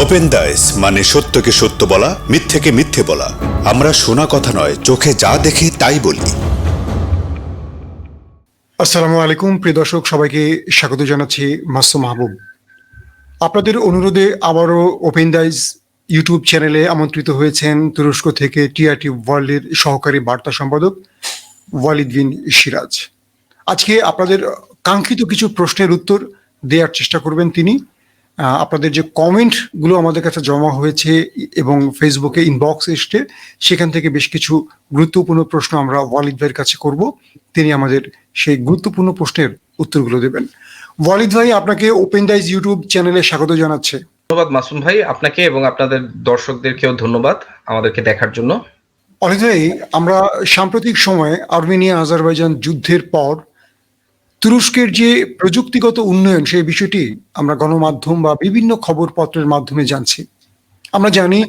Open দাইস মানে সত্যকে সত্য বলা, মিথ্যেকে মিথ্যে বলা। আমরা শোনা কথা নয়, চোখে যা দেখি তাই বলি। আসসালামু আলাইকুম প্রিয় দর্শক, সবাইকে স্বাগত জানাচ্ছি মাসুম মাহবুব। আপনাদের অনুরোধে আবারও ওপেন দাইস ইউটিউব চ্যানেলে আমন্ত্রিত হয়েছেন তুরস্ক থেকে টিআরটি ওয়ার্ল্ডের সহকারী বার্তা সম্পাদক ওয়ালিদ বিন সিরাজ। আজকে আপনাদের কাঙ্ক্ষিত কিছু প্রশ্নের উত্তর দেওয়ার চেষ্টা করবেন তিনি। আপনাদের যে কমেন্টগুলো আমাদের কাছে জমা হয়েছে এবং ফেসবুকে ইনবক্স এসছে, সেখান থেকে বেশ কিছু গুরুত্বপূর্ণ প্রশ্ন আমরা ওয়ালিদ ভাইয়ের কাছে করব। তিনি আমাদের সেই গুরুত্বপূর্ণ প্রশ্নের উত্তরগুলো দেবেন। ওয়ালিদ ভাই, আপনাকে ওপেন দাইস ইউটিউব চ্যানেলে স্বাগত জানাচ্ছে। ধন্যবাদ মাসুম ভাই, আপনাকে এবং আপনাদের দর্শকদেরকেও ধন্যবাদ আমাদেরকে দেখার জন্য। ওয়ালিদ ভাই, আমরা সাম্প্রতিক সময়ে আর্মেনিয়া আজারবাইজান যুদ্ধের পর তুরস্কের যে প্রযুক্তিগত উন্নয়ন, সেই বিষয়টি আমরা গণমাধ্যম বা বিভিন্ন খবরপত্রের মাধ্যমে জানছি। আমরা জানি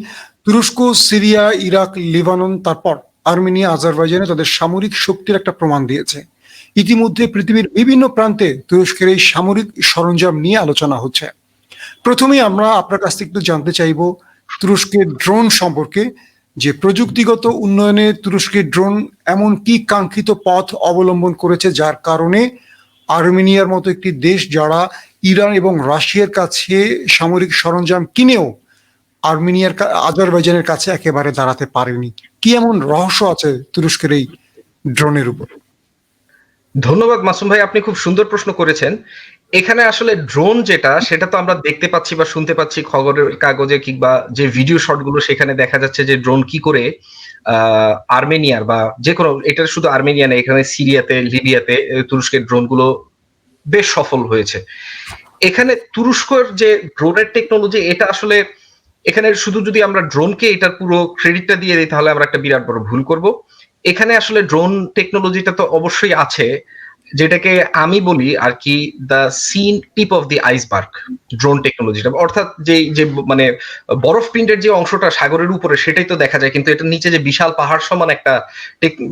তুরস্ক, সিরিয়া, ইরাক, লেবানন, তারপর আর্মেনিয়া আজারবাইজানে তাদের সামরিক শক্তির একটা প্রমাণ দিয়েছে। ইতিমধ্যে পৃথিবীর বিভিন্ন প্রান্তে তুরস্কের এই সামরিক সরঞ্জাম নিয়ে আলোচনা হচ্ছে। প্রথমে আমরা আপনার কাছ থেকে একটু জানতে চাইব তুরস্কের ড্রোন সম্পর্কে, যে প্রযুক্তিগত উন্নয়নে তুরস্কের ড্রোন এমন কি কাঙ্ক্ষিত পথ অবলম্বন করেছে যার কারণে আর্মেনিয়ার মতো একটি দেশ, যারা ইরান এবং রাশিয়ার কাছে সামরিক সরঞ্জাম কিনেও আজারবাইজানের কাছে একেবারে দাঁড়াতে পারেনি। কি এমন রহস্য আছে তুরস্কের এই ড্রোনের উপর? ধন্যবাদ মাসুম ভাই, আপনি খুব সুন্দর প্রশ্ন করেছেন। এখানে আসলে ড্রোন যেটা, সেটা তো আমরা দেখতে পাচ্ছি বা শুনতে পাচ্ছি খবরের কাগজে কিংবা যে ভিডিও শটগুলো, সেখানে দেখা যাচ্ছে যে ড্রোন কি করে আর্মেনিয়ার বা যে কোনো, এটা শুধু আর্মেনিয়া না, এখানে সিরিয়াতে, লিবিয়াতে তুরস্কের ড্রোনগুলো বেশ সফল হয়েছে। এখানে তুরস্কের যে ড্রোনের টেকনোলজি, এটা আসলে এখানে শুধু যদি আমরা ড্রোনকে এটার পুরো ক্রেডিটটা দিয়ে দিই, তাহলে আমরা একটা বিরাট বড় ভুল করব। এখানে আসলে ড্রোন টেকনোলজিটা তো অবশ্যই আছে, যেটাকে আমি বলি আর কি দ্য সিন tip of the iceberg. Drone টেকনোলজিটা অর্থাৎ যে যে মানে বরফ পিণ্ডের যে অংশটা সাগরের উপরে, সেটাই তো দেখা যায়, কিন্তু এটার নিচে যে বিশাল পাহাড় সমান একটা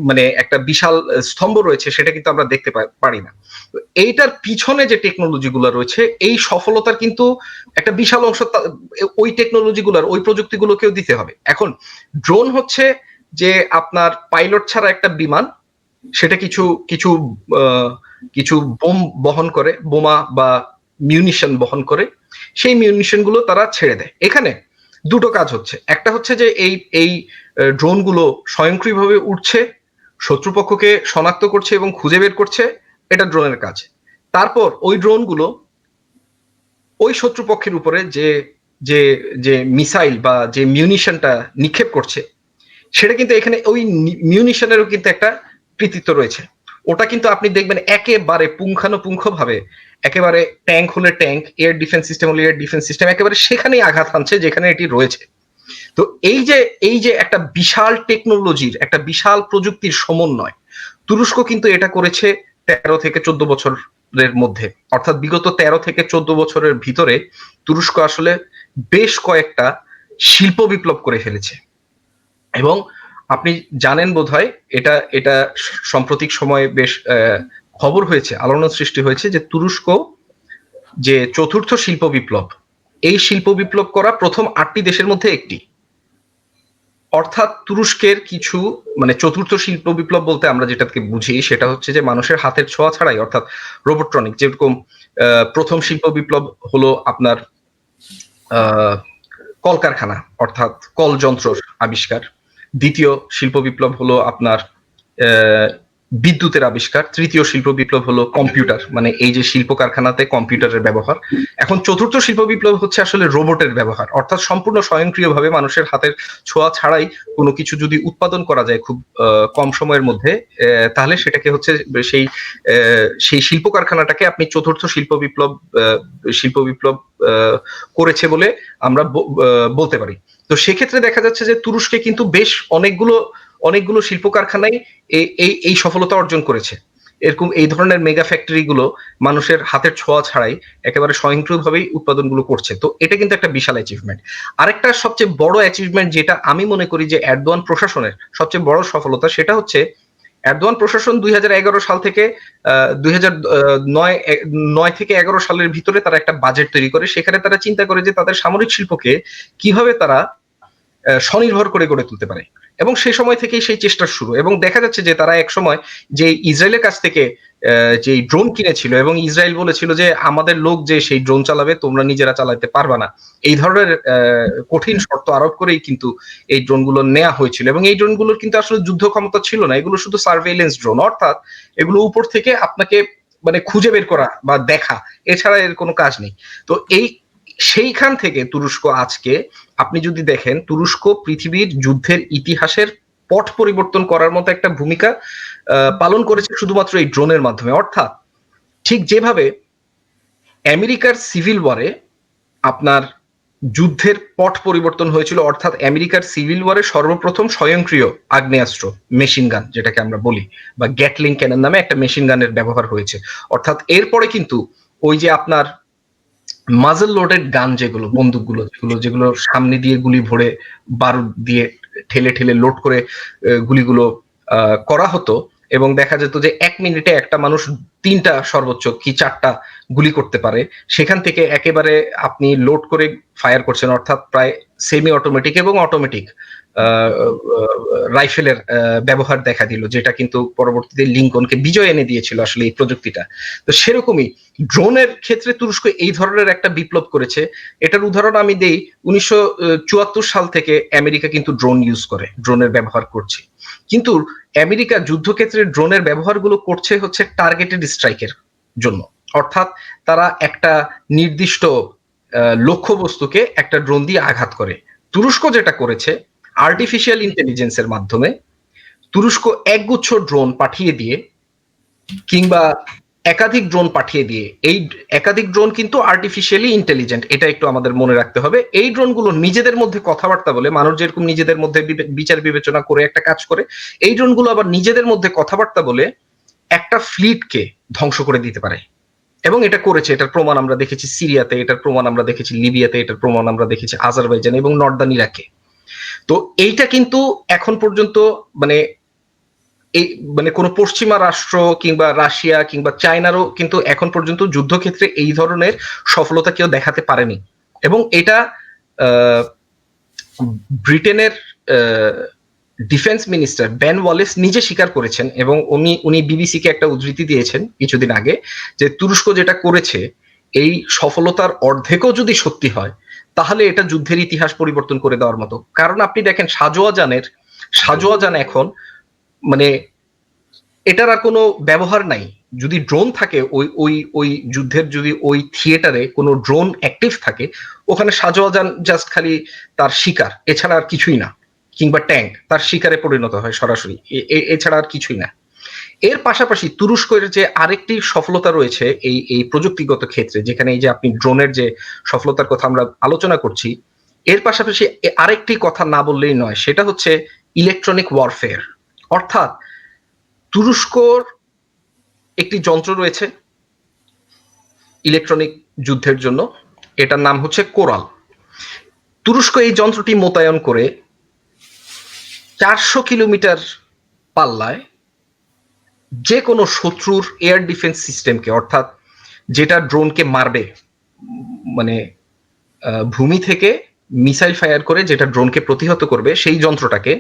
মানে একটা বিশাল স্তম্ভ রয়েছে, সেটা কিন্তু আমরা দেখতে পারি না। এইটার পিছনে যে টেকনোলজি গুলো রয়েছে, এই সফলতার কিন্তু একটা বিশাল অংশ ওই টেকনোলজি গুলার, ওই প্রযুক্তিগুলোকেও দিতে হবে। এখন ড্রোন হচ্ছে যে আপনার পাইলট ছাড়া একটা বিমান, সেটা কিছু কিছু কিছু বোম বহন করে, বোমা বা মিউনিশন বহন করে, সেই মিউনিশন গুলো তারা ছেড়ে দেয়। এখানে দুটো কাজ হচ্ছে। একটা হচ্ছে যে এই এই ড্রোন গুলো স্বয়ংক্রিয়ভাবে উঠছে, শত্রুপক্ষকে শনাক্ত করছে এবং খুঁজে বের করছে, এটা ড্রোনের কাজ। তারপর ওই ড্রোন গুলো ওই শত্রুপক্ষের উপরে যে যে যে মিসাইল বা যে মিউনিশনটা নিক্ষেপ করছে, সেটা কিন্তু এখানে ওই মিউনিশনেরও কিন্তু একটা কৃতিত্ব রয়েছে। ওটা কিন্তু আপনি দেখবেন একেবারে পুঙ্খানুপুঙ্খ ভাবে, একেবারে ট্যাঙ্ক হলে ট্যাঙ্ক, এয়ার ডিফেন্স সিস্টেম হলে এয়ার ডিফেন্স সিস্টেম, একেবারে সেখানেই আঘাত হানছে যেখানে এটি রয়েছে। তো এই যে একটা বিশাল টেকনোলজির, একটা বিশাল প্রযুক্তির সমন্বয়, তুরস্ক কিন্তু এটা করেছে 13 থেকে 14 বছরের মধ্যে। অর্থাৎ বিগত 13 থেকে 14 বছরের ভিতরে তুরস্ক আসলে বেশ কয়েকটা শিল্প বিপ্লব করে ফেলেছে। এবং আপনি জানেন বোধহয়, এটা এটা সাম্প্রতিক সময়ে বেশ খবর হয়েছে, আলোড়ন সৃষ্টি হয়েছে যে তুরস্ক যে চতুর্থ শিল্প বিপ্লব, এই শিল্প বিপ্লব করা প্রথম 8টি দেশের মধ্যে একটি। অর্থাৎ তুরস্কের কিছু মানে চতুর্থ শিল্প বিপ্লব বলতে আমরা যেটাকে বুঝি, সেটা হচ্ছে যে মানুষের হাতের ছোঁয়া ছাড়াই, অর্থাৎ রোবোট্রনিক। যেরকম প্রথম শিল্প বিপ্লব হলো আপনার কলকারখানা, অর্থাৎ কল যন্ত্রর আবিষ্কার। দ্বিতীয় শিল্প বিপ্লব হলো আপনার বিদ্যুতের আবিষ্কার। তৃতীয় শিল্প বিপ্লব হলো কম্পিউটার, মানে এই যে শিল্প কারখানাতে কম্পিউটারের ব্যবহার। এখন চতুর্থ শিল্প বিপ্লব হচ্ছে আসলে রোবটের ব্যবহার, অর্থাৎ সম্পূর্ণ স্বয়ংক্রিয়ভাবে মানুষের হাতের ছোঁয়া ছাড়াই কোনো কিছু যদি উৎপাদন করা যায় খুব কম সময়ের মধ্যে, তাহলে সেটাকে হচ্ছে সেই সেই শিল্প কারখানাটাকে আপনি চতুর্থ শিল্প বিপ্লব করেছে বলে আমরা বলতে পারি। তো সেক্ষেত্রে দেখা যাচ্ছে যে তুরস্কে কিন্তু বেশ অনেকগুলো শিল্প কারখানায় এই সফলতা অর্জন করেছে। এরকম এই ধরনের মেগা ফ্যাক্টরি গুলো মানুষের হাতের ছোঁয়া ছাড়াই একেবারে স্বয়ংক্রিয়ভাবেই উৎপাদনগুলো করছে। তো এটা কিন্তু একটা বিশাল অ্যাচিভমেন্ট। আরেকটা সবচেয়ে বড় অ্যাচিভমেন্ট, যেটা আমি মনে করি যে এরদোয়ান প্রশাসনের সবচেয়ে বড় সফলতা, সেটা হচ্ছে এরদোয়ান প্রশাসন 2011 সাল থেকে 2009 থেকে 11 সালের ভিতরে তারা একটা বাজেট তৈরি করে, সেখানে তারা চিন্তা করে যে তাদের সামরিক শিল্পকে কিভাবে তারা স্বনির্ভর করে গড়ে তুলতে পারে, এবং সেই সময় থেকেই সেই চেষ্টা শুরু। এবং দেখা যাচ্ছে যে তারা এক সময় যে ইসরায়েলের কাছ থেকে যে ড্রোন কিনেছিল, এবং ইসরায়েল বলেছিল যে আমাদের লোক যে সেই ড্রোন চালাবে, তোমরা নিজেরা চালাতে পারবা না, এই ধরনের কঠিন শর্ত আরোপ করেই কিন্তু এই ড্রোনগুলো নেওয়া হয়েছিল। এবং এই ড্রোনগুলোর কিন্তু আসলে যুদ্ধ ক্ষমতা ছিল না, এগুলো শুধু সার্ভেইলেন্স ড্রোন, অর্থাৎ এগুলো উপর থেকে আপনাকে মানে খুঁজে বের করা বা দেখা, এছাড়া এর কোনো কাজ নেই। তো সেইখান থেকে তুরস্ক আজকে আপনি যদি দেখেন, তুরস্ক পৃথিবীর যুদ্ধের ইতিহাসের পট পরিবর্তন করার মতো একটা ভূমিকা পালন করেছে শুধুমাত্র এই ড্রোনের মাধ্যমে। অর্থাৎ ঠিক যেভাবে আমেরিকার সিভিল ওয়ারে আপনার যুদ্ধের পট পরিবর্তন হয়েছিল, অর্থাৎ আমেরিকার সিভিল ওয়ারে সর্বপ্রথম স্বয়ংক্রিয় আগ্নেয়াস্ত্র মেশিন গান যেটাকে আমরা বলি, বা গ্যাটলিং ক্যানন নামে একটা মেশিন গানের ব্যবহার হয়েছে। অর্থাৎ এরপরে কিন্তু ওই যে আপনার মাজেল লোডেড গান, যেগুলো বন্দুকগুলো যেগুলো সামনে দিয়ে গুলি ভরে বারুদ দিয়ে ঠেলে ঠেলে লোড করে গুলিগুলো করা হতো, এবং দেখা যেত যে 1 মিনিটে একটা মানুষ 3টা সর্বোচ্চ কি 4টা গুলি করতে পারে, সেখান থেকে একেবারে আপনি লোড করে ফায়ার করছেন, অর্থাৎ প্রায় সেমি অটোমেটিক এবং অটোমেটিক রাইফেলের ব্যবহার দেখা দিল, যেটা কিন্তু পরবর্তীতে লিঙ্কনকে বিজয় এনে দিয়েছিল আসলে এই প্রযুক্তিটা। তো সেরকমই ড্রোনের ক্ষেত্রে তুরস্ক এই ধরনের একটা বিপ্লব করেছে। এটার উদাহরণ আমি দেই, 1974 সাল থেকে আমেরিকা কিন্তু ড্রোন ইউজ করে, ড্রোনের ব্যবহার করছে। কিন্তু আমেরিকা যুদ্ধক্ষেত্রে ড্রোনের ব্যবহারগুলো করছে হচ্ছে টার্গেটেড স্ট্রাইকের জন্য, অর্থাৎ তারা একটা নির্দিষ্ট লক্ষ্যবস্তুকে একটা ড্রোন দিয়ে আঘাত করে। তুরস্ক যেটা করেছে, আর্টিফিশিয়াল ইন্টেলিজেন্সের মাধ্যমে তুরস্ক একগুচ্ছ ড্রোন পাঠিয়ে দিয়ে, কিংবা একাধিক ড্রোন পাঠিয়ে দিয়ে, এই একাধিক ড্রোন কিন্তু আর্টিফিশিয়ালি ইন্টেলিজেন্ট, এটা একটু আমাদের মনে রাখতে হবে। এই ড্রোনগুলো নিজেদের মধ্যে কথাবার্তা বলে, মানুষ যেরকম নিজেদের মধ্যে বিচার বিবেচনা করে একটা কাজ করে, এই ড্রোনগুলো আবার নিজেদের মধ্যে কথাবার্তা বলে একটা ফ্লিটকে ধ্বংস করে দিতে পারে। এবং এটা করেছে, এটার প্রমাণ আমরা দেখেছি সিরিয়াতে, এটার প্রমাণ আমরা দেখেছি লিবিয়াতে, এটার প্রমাণ আমরা দেখেছি আজারবাইজান এবং নর্দার্ন ইরাকে। তো এইটা কিন্তু এখন পর্যন্ত মানে কোনো পশ্চিমা রাষ্ট্র কিংবা রাশিয়া কিংবা চায়নারও কিন্তু এখন পর্যন্ত যুদ্ধক্ষেত্রে এই ধরনের সফলতা কেউ দেখাতে পারেনি। এবং এটা ব্রিটেনের ডিফেন্স মিনিস্টার বেন ওয়ালেস নিজে স্বীকার করেছেন, এবং উনি বিবিসিকে একটা উদ্ধৃতি দিয়েছেন কিছুদিন আগে, যে তুরস্ক যেটা করেছে এই সফলতার অর্ধেকও যদি সত্যি হয়, তাহলে এটা যুদ্ধের ইতিহাস পরিবর্তন করে দেওয়ার মতো। কারণ আপনি দেখেন সাজোয়াজান এখন মানে এটার আর কোনো ব্যবহার নাই। যদি ড্রোন থাকে ওই যুদ্ধের, যদি ওই থিয়েটারে কোনো ড্রোন অ্যাক্টিভ থাকে, ওখানে সাজোয়াজান জাস্ট খালি তার শিকার, এছাড়া আর কিছুই না, কিংবা ট্যাঙ্ক তার শিকারে পরিণত হয় সরাসরি, এছাড়া আর কিছুই না। এর পাশাপাশি তুরস্কের যে আরেকটি সফলতা রয়েছে এই প্রযুক্তিগত ক্ষেত্রে, যেখানে এই যে আপনি ড্রোনের যে সফলতার কথা আমরা আলোচনা করছি, এর পাশাপাশি আরেকটি কথা না বললেই নয়, সেটা হচ্ছে ইলেকট্রনিক ওয়ারফেয়ার। অর্থাৎ তুরস্কর একটি যন্ত্র রয়েছে ইলেকট্রনিক যুদ্ধের জন্য, এটার নাম হচ্ছে কোরাল। তুরস্ক এই যন্ত্রটি মোতায়েন করে 400 কিলোমিটার পাল্লায় যে কোনো শত্রুর এয়ার ডিফেন্স সিস্টেমকে, অর্থাৎ যেটা ড্রোনকে মারবে, মানে ভূমি থেকে মিসাইল ফায়ার করে যেটা ড্রোনকে প্রতিহত করবে, সেই যন্ত্রটাকে,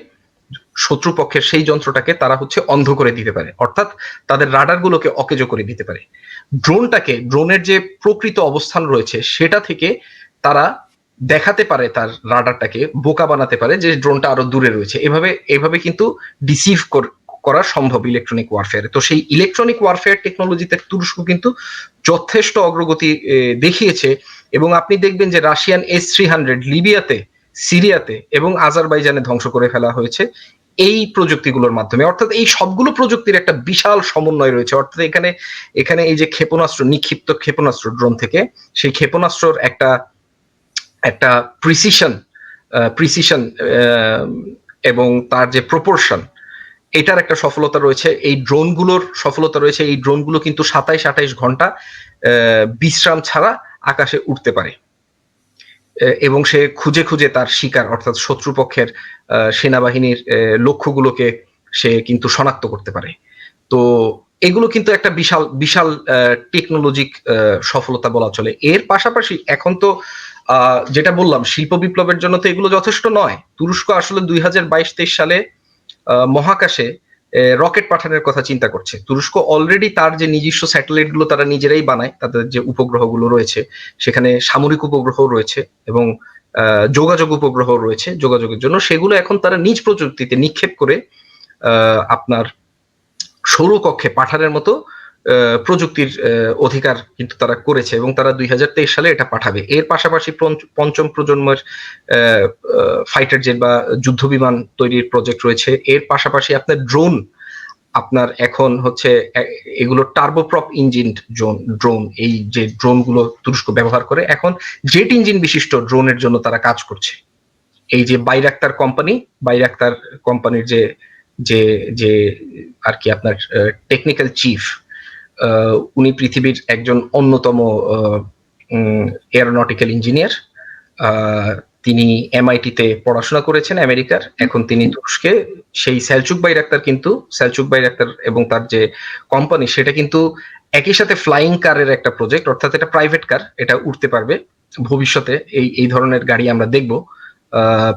শত্রুপক্ষের সেই যন্ত্রটাকে তারা হচ্ছে অন্ধ করে দিতে পারে, অর্থাৎ তাদের রাডারগুলোকে অকেজো করে দিতে পারে। ড্রোনের যে প্রকৃত অবস্থান রয়েছে সেটা থেকে তারা দেখাতে পারে, তার রাডারটাকে বোকা বানাতে পারে যে ড্রোনটা আরো দূরে রয়েছে। এভাবে কিন্তু ডিসিভ করা সম্ভব ইলেকট্রনিক ওয়ারফেয়ারে। তো সেই ইলেকট্রনিক ওয়ারফেয়ার টেকনোলজিতে তুরস্ক কিন্তু যথেষ্ট অগ্রগতি দেখিয়েছে, এবং আপনি দেখবেন যে রাশিয়ান S-300 লিবিয়াতে, সিরিয়াতে এবং আজারবাইজানে ধ্বংস করে ফেলা হয়েছে এই প্রযুক্তিগুলোর মাধ্যমে। অর্থাৎ এই সবগুলো প্রযুক্তির একটা বিশাল সমন্বয় রয়েছে। অর্থাৎ এখানে এই যে ক্ষেপণাস্ত্র, নিক্ষিপ্ত ক্ষেপণাস্ত্র ড্রোন থেকে, সেই ক্ষেপণাস্ত্রর একটা প্রিসিশন এবং তার যে প্রপোর্শন, এটার একটা সফলতা রয়েছে। এই ড্রোনগুলোর সফলতা রয়েছে, এই ড্রোনগুলো কিন্তু 27-28 ঘন্টা বিশ্রাম ছাড়া আকাশে উঠতে পারে, এবং সে খুঁজে খুঁজে তার শিকার, অর্থাৎ শত্রুপক্ষের সেনাবাহিনীর লক্ষ্যগুলোকে সে কিন্তু শনাক্ত করতে পারে। তো এগুলো কিন্তু একটা বিশাল বিশাল টেকনোলজিক সফলতা বলা চলে। এর পাশাপাশি এখন তো যেটা বললাম শিল্প বিপ্লবের জন্য তো এগুলো যথেষ্ট নয়। তুরস্ক আসলে 2022-23 সালে মহাকাশে রকেট পাঠানোর কথা চিন্তা করছে। তুরস্ক অলরেডি তার যে নিজস্ব স্যাটেলাইট গুলো তারা নিজেরাই বানায়, তাদের যে উপগ্রহগুলো রয়েছে সেখানে সামরিক উপগ্রহ রয়েছে এবং যোগাযোগ উপগ্রহ রয়েছে যোগাযোগের জন্য, সেগুলো এখন তারা নিজ প্রযুক্তিতে নিক্ষেপ করে আপনার সৌরকক্ষে পাঠানোর মতো প্রযুক্তির অধিকার কিন্তু তারা করেছে এবং তারা 2023 সালে এটা পাঠাবে। এর পাশাপাশি পঞ্চম প্রজন্মের ফাইটার জেট বা যুদ্ধ বিমান তৈরির প্রজেক্ট রয়েছে। এর পাশাপাশি আপনার ড্রোন, আপনার এখন হচ্ছে এগুলো টার্বোপ্রপ ইঞ্জিন ড্রোন, এই যে ড্রোনগুলো তুরস্ক ব্যবহার করে এখন জেট ইঞ্জিন বিশিষ্ট ড্রোনের জন্য তারা কাজ করছে। এই যে বাইরাক্তার কোম্পানির যে যে যে আর কি আপনার টেকনিক্যাল চিফ, উনি পৃথিবীর একজন অন্যতম এরোনটিক্যাল ইঞ্জিনিয়ার। তিনি এমআইটিতে পড়াশোনা করেছেন আমেরিকার, এখন তিনি তুরস্কে সেই সেলচুক বাইরাক্তার এবং তার যে কোম্পানি সেটা কিন্তু একই সাথে ফ্লাইং কারের একটা প্রজেক্ট, অর্থাৎ এটা প্রাইভেট কার, এটা উঠতে পারবে ভবিষ্যতে। এই ধরনের গাড়ি আমরা দেখব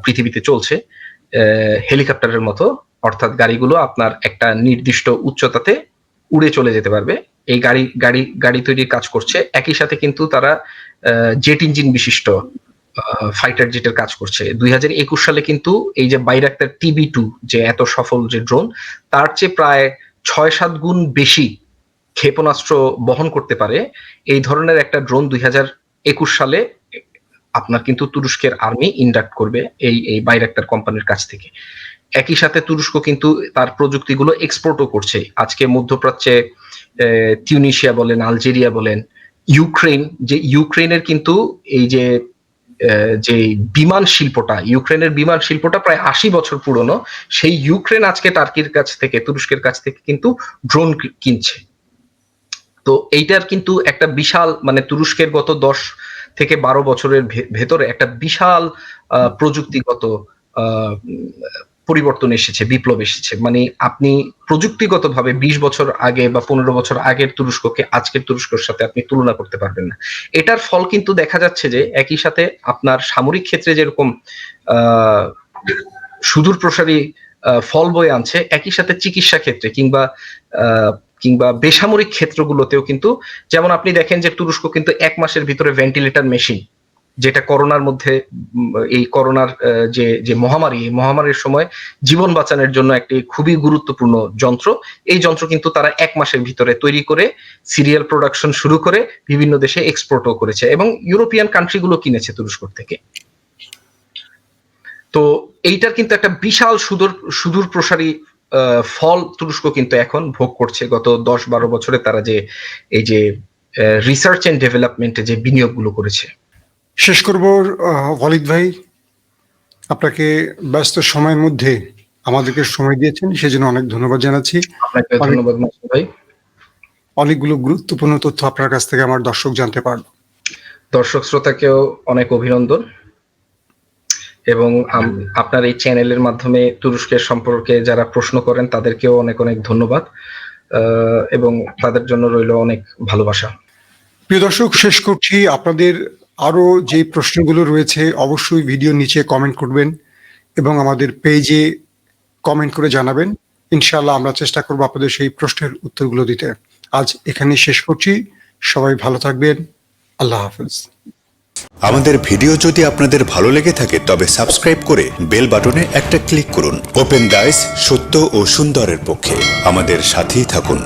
পৃথিবীতে চলছে হেলিকপ্টারের মতো, অর্থাৎ গাড়িগুলো আপনার একটা নির্দিষ্ট উচ্চতাতে উড়ে চলে যেতে পারবে। এই গাড়ি তৈরির কাজ করছে, একই সাথে কিন্তু তারা জেট ইঞ্জিন বিশিষ্ট ফাইটার জেটের কাজ করছে। 2021 সালে কিন্তু এই যে বাইরাক্তার TB2 যে এত সফল যে ড্রোন, তার চেয়ে প্রায় 6-7 গুণ বেশি ক্ষেপণাস্ত্র বহন করতে পারে এই ধরনের একটা ড্রোন 2021 সালে আপনার কিন্তু তুরস্কের আর্মি ইন্ডাক্ট করবে এই বাইরাক্তার কোম্পানির কাছ থেকে। একই সাথে তুরস্ক কিন্তু তার প্রযুক্তিগুলো এক্সপোর্টও করছে। আজকে মধ্যপ্রাচ্যে তিউনিশিয়া বলেন, আলজেরিয়া বলেন, ইউক্রেনের কিন্তু এই যে বিমান শিল্পটা, ইউক্রেনের বিমান শিল্পটা প্রায় 80 বছর পুরনো। সেই ইউক্রেন আজকে টার্কির কাছ থেকে, তুরস্কের কাছ থেকে কিন্তু ড্রোন কিনছে। তো এইটার কিন্তু একটা বিশাল, মানে তুরস্কের গত 10 থেকে 12 বছরের ভেতরে একটা বিশাল প্রযুক্তিগত পরিবর্তন এসেছে, বিপ্লব এসেছে। মানে আপনি প্রযুক্তিগতভাবে 20 বছর আগে বা 15 বছর আগের তুরস্ককে আজকের তুরস্কের সাথে আপনি তুলনা করতে পারবেন না। এটার ফল কিন্তু দেখা যাচ্ছে যে একই সাথে আপনার সামরিক ক্ষেত্রে যেরকম সুদূর প্রসারী ফল বয়ে আনছে, একই সাথে চিকিৎসা ক্ষেত্রে কিংবা বেসামরিক ক্ষেত্রগুলোতেও কিন্তু, যেমন আপনি দেখেন যে তুরস্ক কিন্তু 1 মাসের ভিতরে ভেন্টিলেটর মেশিন, যেটা করোনার মধ্যে, এই করোনার যে মহামারীর সময় জীবন বাঁচানোর জন্য একটি খুবই গুরুত্বপূর্ণ যন্ত্র, এই যন্ত্র কিন্তু তারা 1 মাসের ভিতরে তৈরি করে সিরিয়াল প্রোডাকশন শুরু করে বিভিন্ন দেশে এক্সপোর্টও করেছে এবং ইউরোপিয়ান কান্ট্রিগুলো কিনেছে তুরস্ক থেকে। তো এইটার কিন্তু একটা বিশাল সুদূর প্রসারী ফল তুরস্ক কিন্তু এখন ভোগ করছে গত 10-12 বছরে তারা যে এই যে রিসার্চ এন্ড ডেভেলপমেন্টে যে বিনিয়োগগুলো করেছে। শেষ করব ওয়ালিদ ভাই, আপনাকে ব্যস্ত সময়ের মধ্যে আমাদেরকে সময় দিয়েছেন সেজন্য অনেক ধন্যবাদ জানাচ্ছি। আপনাকে ধন্যবাদ মাসুদ ভাই। অনেকগুলো গুরুত্বপূর্ণ তথ্য আপনার কাছ থেকে আমার দর্শক জানতে পারলো। দর্শক শ্রোতাকেও অনেক অভিনন্দন এবং আপনার এই চ্যানেলের মাধ্যমে তুরস্কের সম্পর্কে যারা প্রশ্ন করেন তাদেরকেও অনেক অনেক ধন্যবাদ এবং তাদের জন্য রইল অনেক ভালোবাসা। প্রিয় দর্শক, শেষ করছি। আপনাদের আরো যে প্রশ্নগুলো রয়েছে অবশ্যই ভিডিও নিচে কমেন্ট করবেন এবং আমাদের পেজে কমেন্ট করে জানাবেন। ইনশাআল্লাহ আমরা চেষ্টা করব আপনাদের সেই প্রশ্নের উত্তরগুলো দিতে। আজ এখানে শেষ করছি। সবাই ভালো থাকবেন। আল্লাহ হাফেজ। আমাদের ভিডিও যদি আপনাদের ভালো লেগে থাকে তবে সাবস্ক্রাইব করে বেল বাটনে একটা ক্লিক করুন। ওপেন ডাইস, সত্য ও সুন্দরের পক্ষে। আমাদের সাথেই থাকুন।